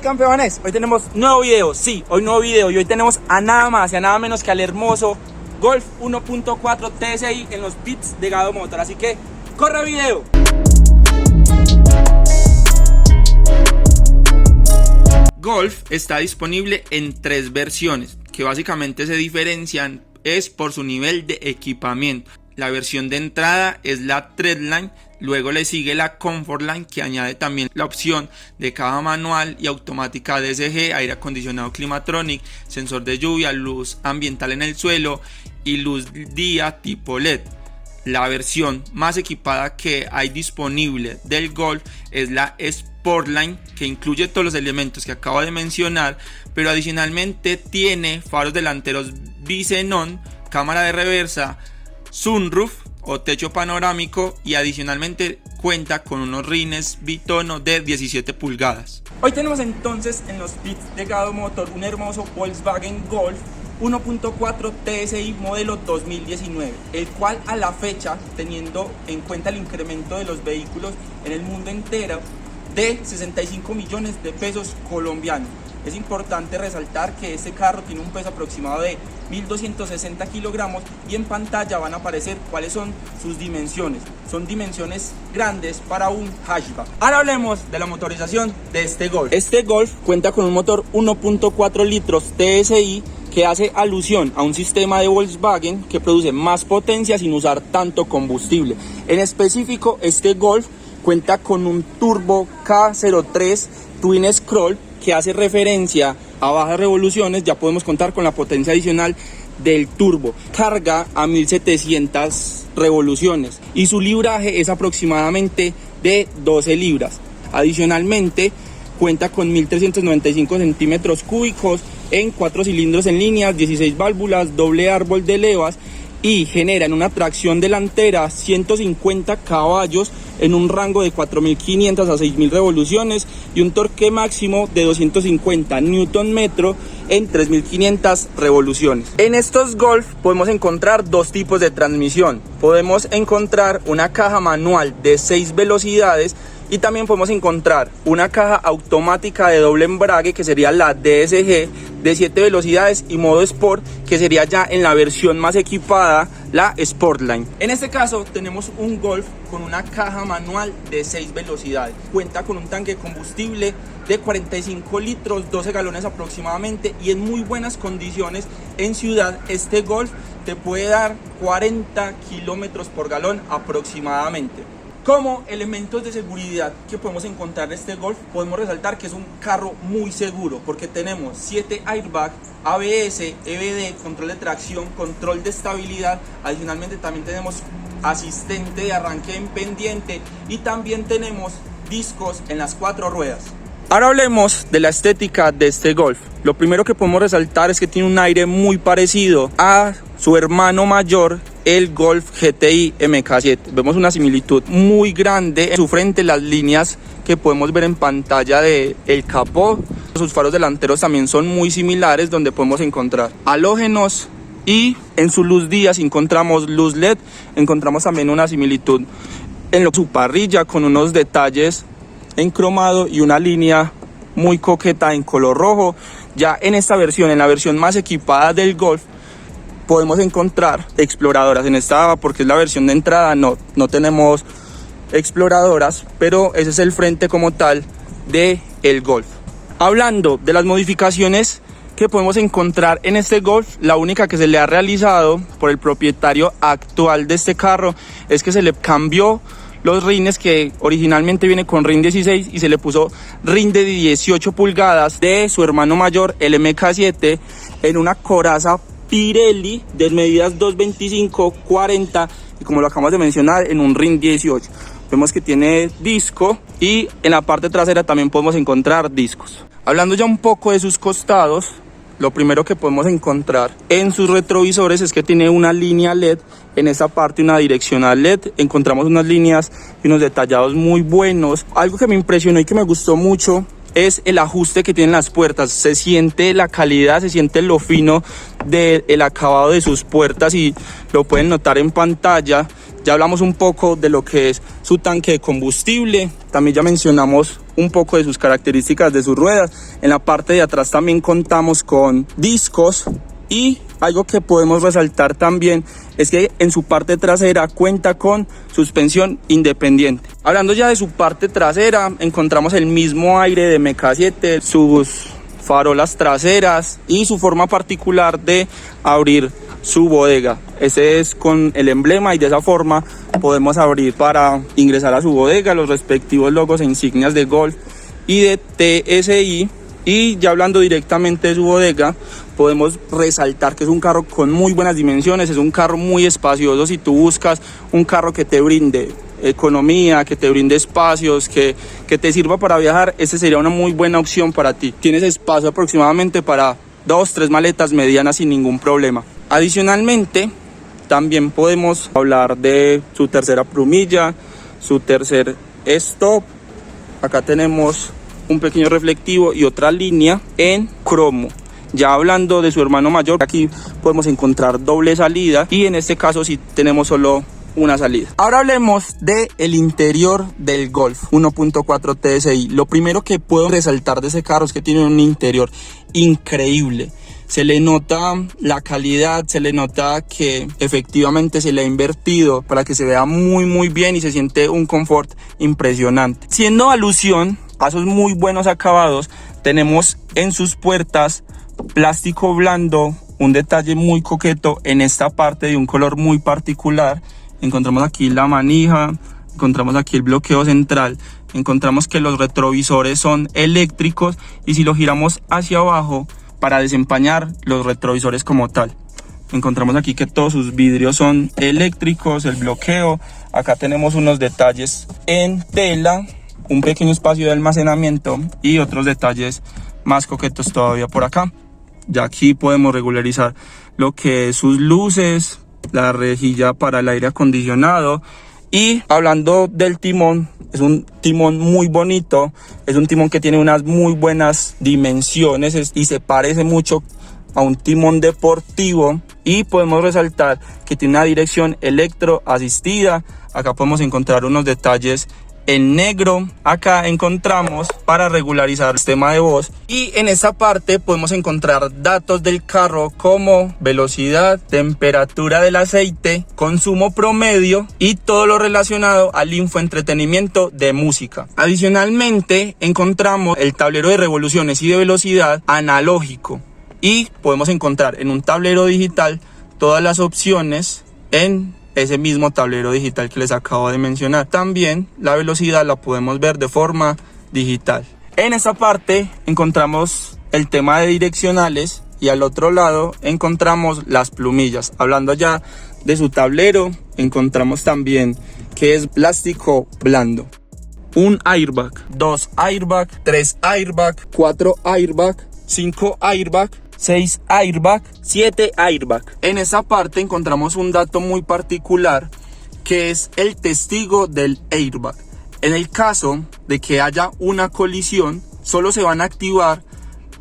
campeones, hoy tenemos nuevo video, sí, hoy nuevo video y hoy tenemos a nada más y a nada menos que al hermoso Golf 1.4 TSI en los pits de Gado Motor, así que ¡corre video! Golf está disponible en 3 versiones que básicamente se diferencian es por su nivel de equipamiento. La versión de entrada es la Treadline, luego le sigue la Comfortline, que añade también la opción de caja manual y automática DSG, aire acondicionado Climatronic, sensor de lluvia, luz ambiental en el suelo y luz día tipo LED. La versión más equipada que hay disponible del Golf es la Sportline, que incluye todos los elementos que acabo de mencionar, pero adicionalmente tiene faros delanteros bisenón, cámara de reversa, sunroof o techo panorámico y adicionalmente cuenta con unos rines bitono de 17 pulgadas. Hoy tenemos entonces en los pits de Gado Motor un hermoso Volkswagen Golf 1.4 TSI modelo 2019, el cual a la fecha, teniendo en cuenta el incremento de los vehículos en el mundo entero, de 65 millones de pesos colombianos. Es importante resaltar que este carro tiene un peso aproximado de 1260 kilogramos y en pantalla van a aparecer cuáles son sus dimensiones. Son dimensiones grandes para un hatchback. Ahora hablemos de la motorización de este Golf. Este Golf cuenta con un motor 1.4 litros TSI que hace alusión a un sistema de Volkswagen que produce más potencia sin usar tanto combustible. En específico, este Golf cuenta con un turbo K03 Twin Scroll que hace referencia a bajas revoluciones. Ya podemos contar con la potencia adicional del turbo. Carga a 1700 revoluciones y su libraje es aproximadamente de 12 libras. Adicionalmente cuenta con 1395 centímetros cúbicos en 4 cilindros en línea, 16 válvulas, doble árbol de levas y generan una tracción delantera 150 caballos en un rango de 4500 a 6000 revoluciones y un torque máximo de 250 Nm en 3500 revoluciones. En estos Golf podemos encontrar dos tipos de transmisión. Podemos encontrar una caja manual de 6 velocidades y también podemos encontrar una caja automática de doble embrague que sería la DSG de 7 velocidades y modo Sport, que sería ya en la versión más equipada, la Sportline. En este caso tenemos un Golf con una caja manual de 6 velocidades. Cuenta con un tanque de combustible de 45 litros, 12 galones aproximadamente y en muy buenas condiciones. En ciudad este Golf te puede dar 40 kilómetros por galón aproximadamente. Como elementos de seguridad que podemos encontrar en este Golf, podemos resaltar que es un carro muy seguro porque tenemos 7 airbags, ABS, EBD, control de tracción, control de estabilidad. Adicionalmente también tenemos asistente de arranque en pendiente y también tenemos discos en las 4 ruedas. Ahora hablemos de la estética de este Golf. Lo primero que podemos resaltar es que tiene un aire muy parecido a su hermano mayor, el Golf GTI MK7. Vemos una similitud muy grande en su frente, las líneas que podemos ver en pantalla del capó. Sus faros delanteros también son muy similares, donde podemos encontrar halógenos y en su luz día, si encontramos luz LED, encontramos también una similitud en su parrilla con unos detalles en cromado y una línea muy coqueta en color rojo. Ya en esta versión, en la versión más equipada del Golf, podemos encontrar exploradoras. En esta, porque es la versión de entrada, no tenemos exploradoras, pero ese es el frente como tal de el Golf. Hablando de las modificaciones que podemos encontrar en este Golf, la única que se le ha realizado por el propietario actual de este carro es que se le cambió los rines, que originalmente viene con rin 16 y se le puso rin de 18 pulgadas de su hermano mayor, el MK7, en una coraza Pirelli de medidas 225-40 y, como lo acabamos de mencionar, en un rin 18. Vemos que tiene disco y en la parte trasera también podemos encontrar discos. Hablando ya un poco de sus costados, lo primero que podemos encontrar en sus retrovisores es que tiene una línea LED. En esta parte una direccional LED, encontramos unas líneas y unos detallados muy buenos. Algo que me impresionó y que me gustó mucho es el ajuste que tienen las puertas. Se siente la calidad, se siente lo fino del acabado de sus puertas y lo pueden notar en pantalla. Ya hablamos un poco de lo que es su tanque de combustible. También ya mencionamos un poco de sus características de sus ruedas. En la parte de atrás también contamos con discos, y algo que podemos resaltar también es que en su parte trasera cuenta con suspensión independiente. Hablando ya de su parte trasera, encontramos el mismo aire de MK7, sus farolas traseras y su forma particular de abrir su bodega. Ese es con el emblema, y de esa forma podemos abrir para ingresar a su bodega los respectivos logos e insignias de Golf y de TSI. Y ya hablando directamente de su bodega, podemos resaltar que es un carro con muy buenas dimensiones, es un carro muy espacioso. Si tú buscas un carro que te brinde economía, que te brinde espacios, que te sirva para viajar, ese sería una muy buena opción para ti. Tienes espacio aproximadamente para 2-3 maletas medianas sin ningún problema. Adicionalmente, también podemos hablar de su tercera plumilla, su tercer stop. Acá tenemos un pequeño reflectivo y otra línea en cromo. Ya hablando de su hermano mayor, aquí podemos encontrar doble salida, y en este caso sí tenemos solo una salida. Ahora hablemos del interior del Golf 1.4 TSI. Lo primero que puedo resaltar de ese carro es que tiene un interior increíble. Se le nota la calidad, se le nota que efectivamente se le ha invertido para que se vea muy bien y se siente un confort impresionante. Siendo alusión a esos muy buenos acabados, tenemos en sus puertas plástico blando, un detalle muy coqueto en esta parte de un color muy particular. Encontramos aquí la manija, encontramos aquí el bloqueo central, encontramos que los retrovisores son eléctricos, y si lo giramos hacia abajo para desempañar los retrovisores como tal, encontramos aquí que todos sus vidrios son eléctricos, el bloqueo. Acá tenemos unos detalles en tela, un pequeño espacio de almacenamiento y otros detalles más coquetos todavía por acá. Ya aquí podemos regularizar lo que es sus luces, la rejilla para el aire acondicionado. Y hablando del timón, es un timón muy bonito, es un timón que tiene unas muy buenas dimensiones y se parece mucho a un timón deportivo. Y podemos resaltar que tiene una dirección electro asistida. Acá podemos encontrar unos detalles en negro. Acá encontramos para regularizar el sistema de voz, y en esta parte podemos encontrar datos del carro como velocidad, temperatura del aceite, consumo promedio y todo lo relacionado al infoentretenimiento de música. Adicionalmente encontramos el tablero de revoluciones y de velocidad analógico, y podemos encontrar en un tablero digital todas las opciones en ese mismo tablero digital que les acabo de mencionar. También la velocidad la podemos ver de forma digital. En esta parte encontramos el tema de direccionales, y al otro lado encontramos las plumillas. Hablando ya de su tablero, encontramos también que es plástico blando. Un airbag, 2 airbag, 3 airbag, 4 airbag, 5 airbag, 6 airbag, 7 airbag. En esa parte encontramos un dato muy particular, que es el testigo del airbag. En el caso de que haya una colisión, solo se van a activar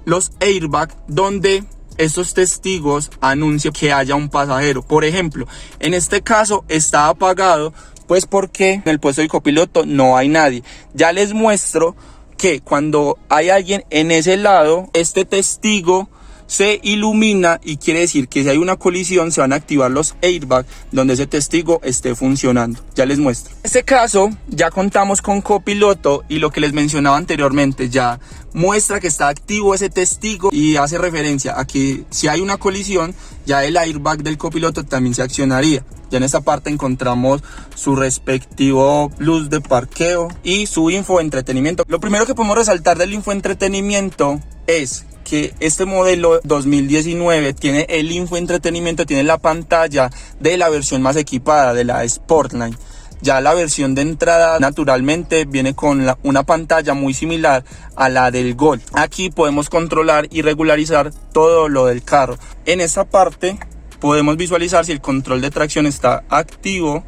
los airbags donde estos testigos anuncian que haya un pasajero. Por ejemplo, en este caso está apagado, pues porque en el puesto del copiloto no hay nadie. Ya les muestro que cuando hay alguien en ese lado, este testigo se ilumina, y quiere decir que si hay una colisión se van a activar los airbags donde ese testigo esté funcionando. Ya les muestro. En este caso ya contamos con copiloto, y lo que les mencionaba anteriormente ya muestra que está activo ese testigo, y hace referencia a que si hay una colisión ya el airbag del copiloto también se accionaría. Ya en esta parte encontramos su respectivo luz de parqueo y su infoentretenimiento. Lo primero que podemos resaltar del infoentretenimiento es que este modelo 2019 tiene el infoentretenimiento, tiene la pantalla de la versión más equipada, de la Sportline. Ya la versión de entrada naturalmente viene con una pantalla muy similar a la del Golf. Aquí podemos controlar y regularizar todo lo del carro. En esta parte podemos visualizar si el control de tracción está activo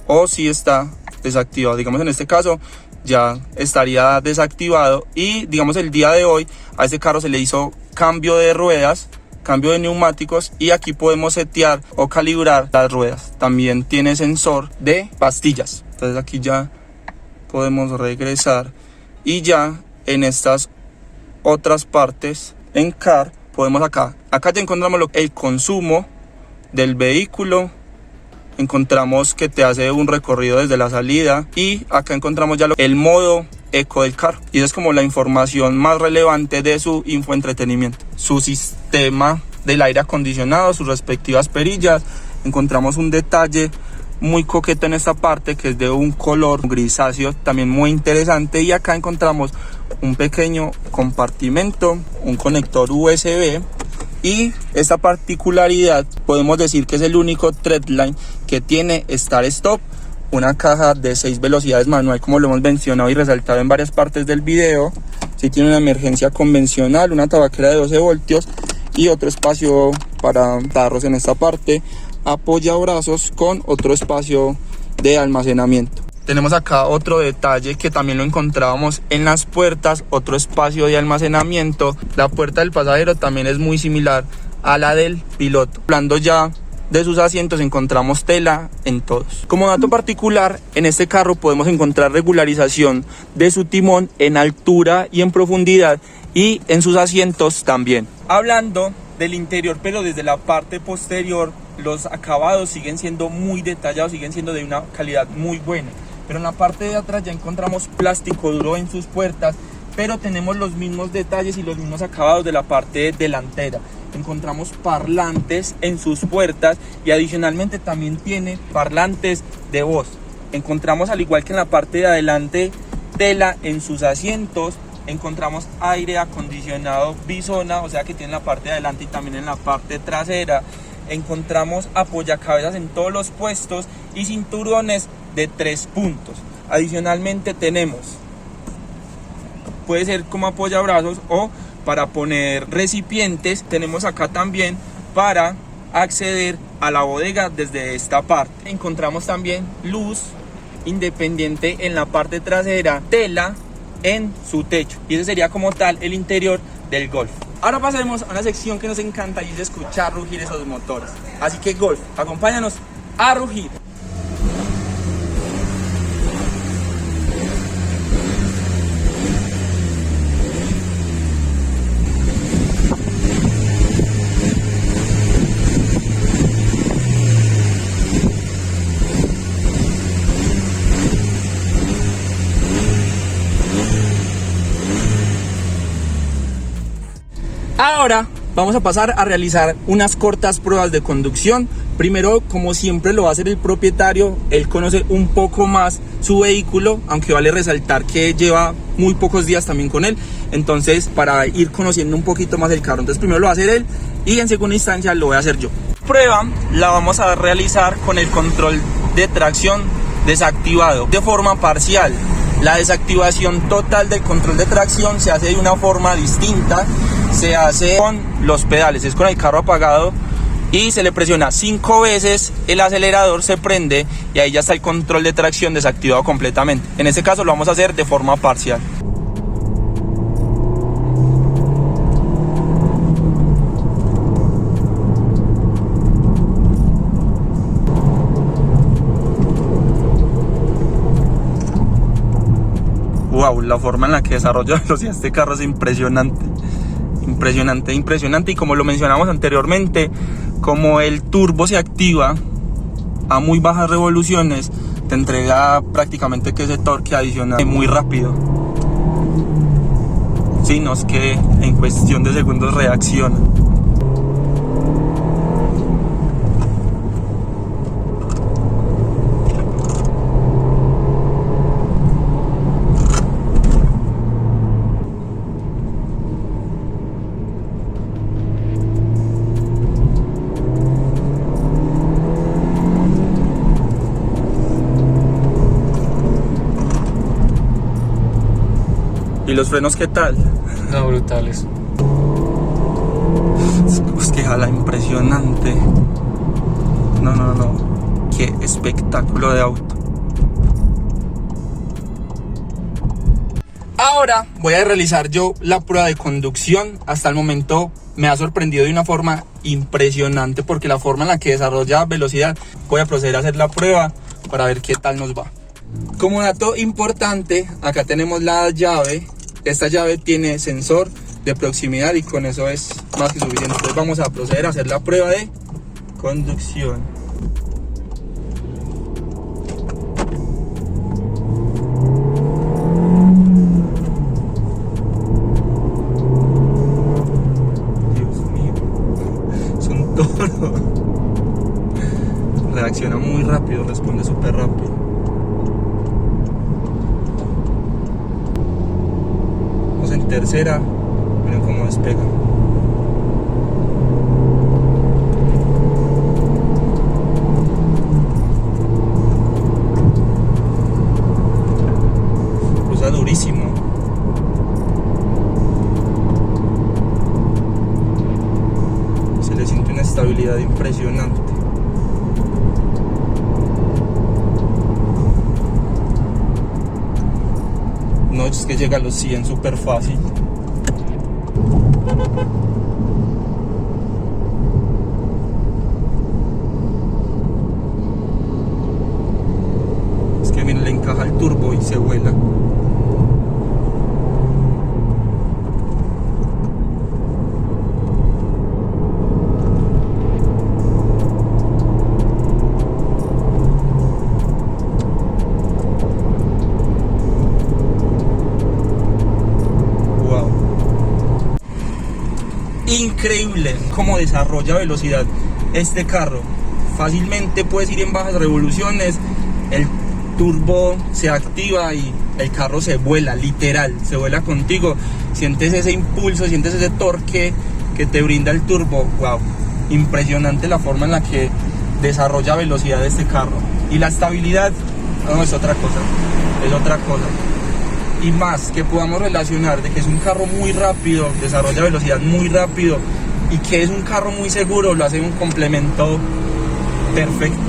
o si está desactivado. Digamos, en este caso ya estaría desactivado, y digamos el día de hoy a este carro se le hizo cambio de ruedas, cambio de neumáticos, y aquí podemos setear o calibrar las ruedas. También tiene sensor de pastillas. Entonces aquí ya podemos regresar Y ya en estas otras partes, en CAR, podemos acá ya encontramos el consumo del vehículo, encontramos que te hace un recorrido desde la salida, y acá encontramos ya el modo eco del carro, y eso es como la información más relevante de su infoentretenimiento. Su sistema del aire acondicionado, sus respectivas perillas. Encontramos un detalle muy coqueto en esta parte, que es de un color grisáceo también muy interesante, y acá encontramos un pequeño compartimento, un conector USB, y esta particularidad podemos decir que es el único Treadline que tiene Start Stop, una caja de 6 velocidades manual, como lo hemos mencionado y resaltado en varias partes del video. Sí tiene una emergencia convencional, una tabaquera de 12 voltios y otro espacio para tarros en esta parte, apoyabrazos con otro espacio de almacenamiento. Tenemos acá otro detalle que también lo encontrábamos en las puertas, otro espacio de almacenamiento. La puerta del pasajero también es muy similar a la del piloto. Hablando ya de sus asientos, encontramos tela en todos. Como dato particular, en este carro podemos encontrar regularización de su timón en altura y en profundidad, y en sus asientos también. Hablando del interior, pero desde la parte posterior, los acabados siguen siendo muy detallados, siguen siendo de una calidad muy buena. Pero en la parte de atrás ya encontramos plástico duro en sus puertas, pero tenemos los mismos detalles y los mismos acabados de la parte delantera. Encontramos parlantes en sus puertas, y adicionalmente también tiene parlantes de voz. Encontramos, al igual que en la parte de adelante, tela en sus asientos. Encontramos aire acondicionado bisona, o sea que tiene en la parte de adelante y también en la parte trasera. Encontramos apoyacabezas en todos los puestos y cinturones de 3 puntos. Adicionalmente tenemos, puede ser como apoyabrazos o para poner recipientes. Tenemos acá también para acceder a la bodega desde esta parte. Encontramos también luz independiente en la parte trasera, tela en su techo, y ese sería como tal el interior del Golf. Ahora pasaremos a una sección que nos encanta, y es escuchar rugir esos motores. Así que Golf, acompáñanos a rugir. Ahora vamos a pasar a realizar unas cortas pruebas de conducción. Primero, como siempre lo va a hacer el propietario, él conoce un poco más su vehículo, aunque vale resaltar que lleva muy pocos días también con él. Entonces, para ir conociendo un poquito más el carro, entonces primero lo va a hacer él y en segunda instancia lo voy a hacer yo. Prueba la vamos a realizar con el control de tracción desactivado de forma parcial. La desactivación total del control de tracción se hace de una forma distinta. Se hace con los pedales, es con el carro apagado, y se le presiona 5 veces, el acelerador se prende y ahí ya está el control de tracción desactivado completamente. En este caso lo vamos a hacer de forma parcial. Wow, la forma en la que desarrolla velocidad este carro es impresionante. Impresionante, y como lo mencionamos anteriormente, como el turbo se activa a muy bajas revoluciones, te entrega prácticamente que ese torque adicional muy rápido, sino es que en cuestión de segundos reacciona. ¿Y los frenos qué tal? No, brutales. Es que jala impresionante. No. Qué espectáculo de auto. Ahora voy a realizar yo la prueba de conducción. Hasta el momento me ha sorprendido de una forma impresionante, porque la forma en la que desarrolla velocidad. Voy a proceder a hacer la prueba para ver qué tal nos va. Como dato importante, acá tenemos la llave. Esta llave tiene sensor de proximidad y con eso es más que suficiente. Entonces vamos a proceder a hacer la prueba de conducción. Dios mío, es un toro. Reacciona muy rápido, responde súper rápido. Vamos en tercera, miren cómo despega. Cruza durísimo. Se le siente una estabilidad impresionante. No, es que llega a los 100 súper fácil. Es que miren, le encaja el turbo y se vuela. Increíble cómo desarrolla velocidad este carro. Fácilmente puedes ir en bajas revoluciones, el turbo se activa y el carro se vuela, literal, se vuela contigo. Sientes ese impulso, sientes ese torque que te brinda el turbo. Wow, impresionante la forma en la que desarrolla velocidad este carro. Y la estabilidad, no, es otra cosa, es otra cosa. Y más que podamos relacionar de que es un carro muy rápido, desarrolla velocidad muy rápido y que es un carro muy seguro, lo hace un complemento perfecto.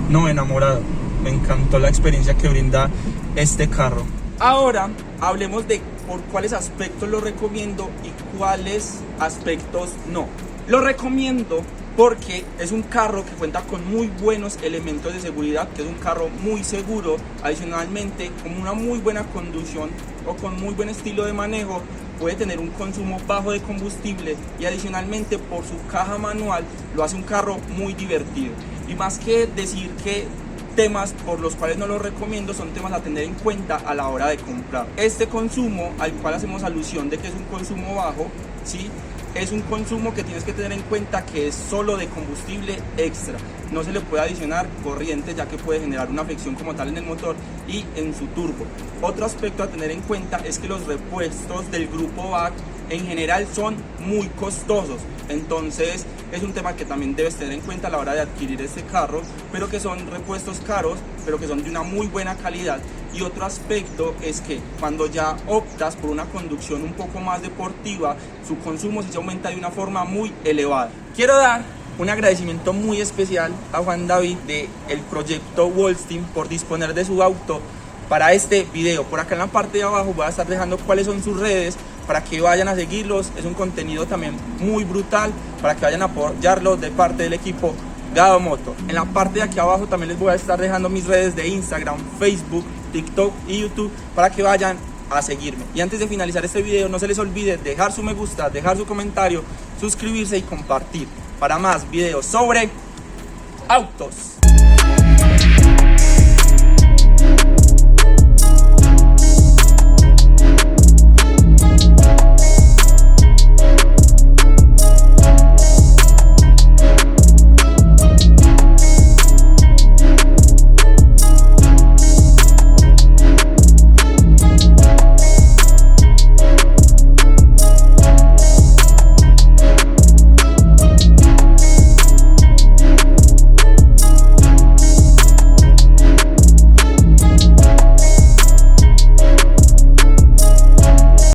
No, enamorado, me encantó la experiencia que brinda este carro. Ahora hablemos de por cuáles aspectos lo recomiendo y cuáles aspectos no. Lo recomiendo porque es un carro que cuenta con muy buenos elementos de seguridad, que es un carro muy seguro. Adicionalmente, con una muy buena conducción o con muy buen estilo de manejo, puede tener un consumo bajo de combustible y adicionalmente por su caja manual lo hace un carro muy divertido. Y más que decir que temas por los cuales no lo recomiendo, son temas a tener en cuenta a la hora de comprar. Este consumo al cual hacemos alusión de que es un consumo bajo, ¿sí?, es un consumo que tienes que tener en cuenta que es solo de combustible extra. No se le puede adicionar corriente, ya que puede generar una fricción como tal en el motor y en su turbo. Otro aspecto a tener en cuenta es que los repuestos del grupo BAC en general son muy costosos. Entonces es un tema que también debes tener en cuenta a la hora de adquirir este carro, pero que son repuestos caros, pero que son de una muy buena calidad. Y otro aspecto es que cuando ya optas por una conducción un poco más deportiva, su consumo sí se aumenta de una forma muy elevada. Quiero dar un agradecimiento muy especial a Juan David del proyecto Wallstein por disponer de su auto para este video. Por acá en la parte de abajo voy a estar dejando cuáles son sus redes para que vayan a seguirlos. Es un contenido también muy brutal para que vayan a apoyarlo de parte del equipo Gado Moto. En la parte de aquí abajo también les voy a estar dejando mis redes de Instagram, Facebook, TikTok y YouTube para que vayan a seguirme. Y antes de finalizar este video, no se les olvide dejar su me gusta, dejar su comentario, suscribirse y compartir para más videos sobre autos.